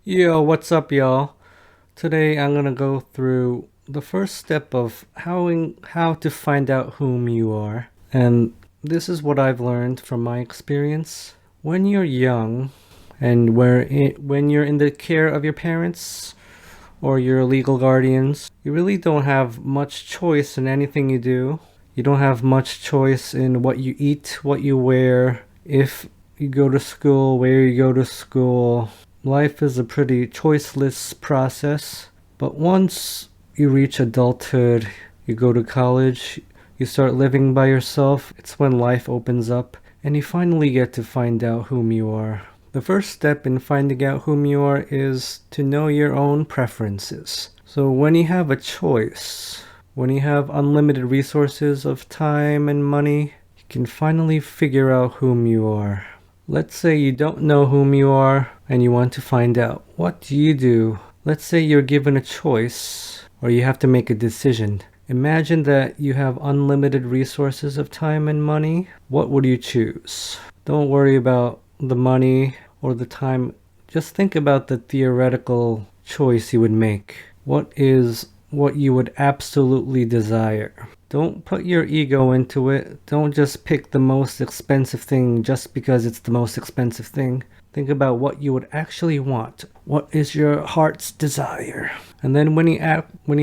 Yo, what's up, y'all? Today I'm gonna go through the first step of how to find out whom you are. And this is what I've learned from my experience. When you're young and when you're in the care of your parents or your legal guardians, you really don't have much choice in anything you do. You don't have much choice in what you eat, what you wear, if you go to school, where you go to school. Life is a pretty choiceless process, but once you reach adulthood, you go to college, you start living by yourself, it's when life opens up and you finally get to find out whom you are. The first step in finding out whom you are is to know your own preferences. So when you have a choice, when you have unlimited resources of time and money, you can finally figure out whom you are. Let's say you don't know whom you are and you want to find out. What do you do? Let's say you're given a choice or you have to make a decision. Imagine that you have unlimited resources of time and money. What would you choose? Don't worry about the money or the time. Just think about the theoretical choice you would make. What is what you would absolutely desire? Don't put your ego into it. Don't just pick the most expensive thing just because it's the most expensive thing. Think about what you would actually want. What is your heart's desire? And then when you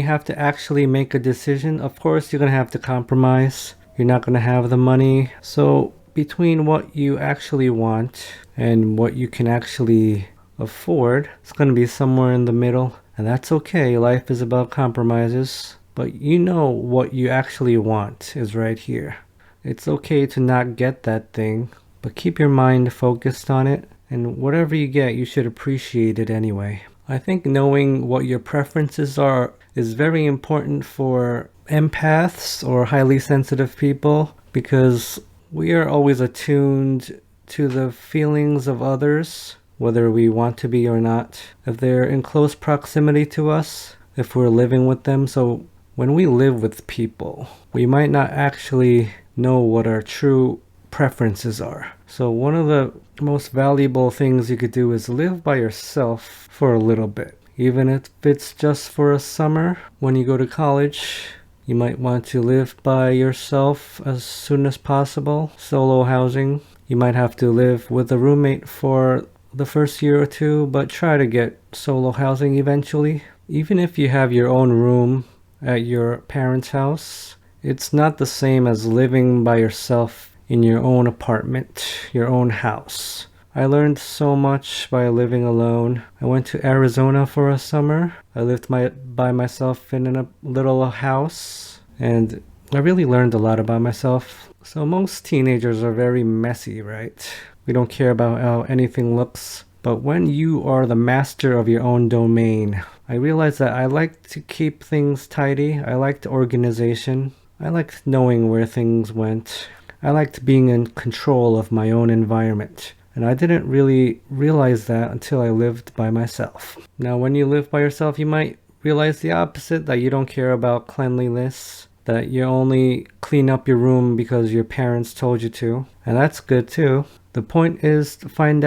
have to actually make a decision, of course you're going to have to compromise. You're not going to have the money. So between what you actually want and what you can actually afford, it's going to be somewhere in the middle. And that's okay. Life is about compromises. But you know what you actually want is right here. It's okay to not get that thing, but keep your mind focused on it. And whatever you get, you should appreciate it anyway. I think knowing what your preferences are is very important for empaths or highly sensitive people because we are always attuned to the feelings of others, whether we want to be or not, if they're in close proximity to us, if we're living with them. So when we live with people, we might not actually know what our true preferences are. So one of the most valuable things you could do is live by yourself for a little bit. Even if it's just for a summer, when you go to college, you might want to live by yourself as soon as possible. Solo housing. You might have to live with a roommate for the first year or two, but try to get solo housing eventually. Even if you have your own room at your parents' house, it's not the same as living by yourself in your own apartment, your own house. I learned so much by living alone. I went to Arizona for a summer. I lived by myself in a little house, and I really learned a lot about myself. So most teenagers are very messy, right? We don't care about how anything looks. But when you are the master of your own domain, I realized that I like to keep things tidy. I liked organization. I liked knowing where things went. I liked being in control of my own environment. And I didn't really realize that until I lived by myself. Now, when you live by yourself, you might realize the opposite, that you don't care about cleanliness, that you only clean up your room because your parents told you to. And that's good too. The point is finding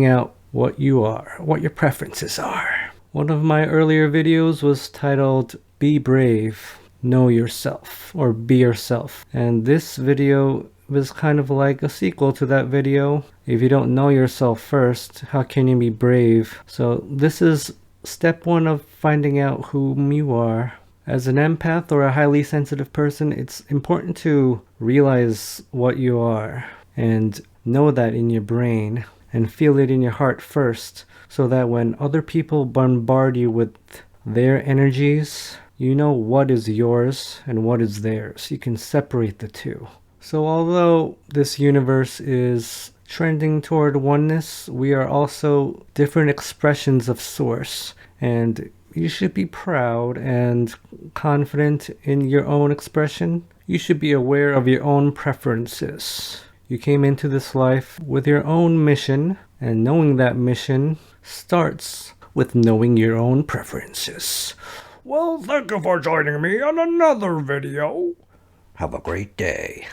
out what you are, what your preferences are. One of my earlier videos was titled Be Brave, Know Yourself, or Be Yourself. And this video was kind of like a sequel to that video. If you don't know yourself first, how can you be brave? So this is step one of finding out whom you are. As an empath or a highly sensitive person, it's important to realize what you are and know that in your brain and feel it in your heart first, so that when other people bombard you with their energies, you know what is yours and what is theirs. You can separate the two. So although this universe is trending toward oneness, we are also different expressions of source, and you should be proud and confident in your own expression. You should be aware of your own preferences. You came into this life with your own mission, and knowing that mission starts with knowing your own preferences. Well, thank you for joining me on another video. Have a great day.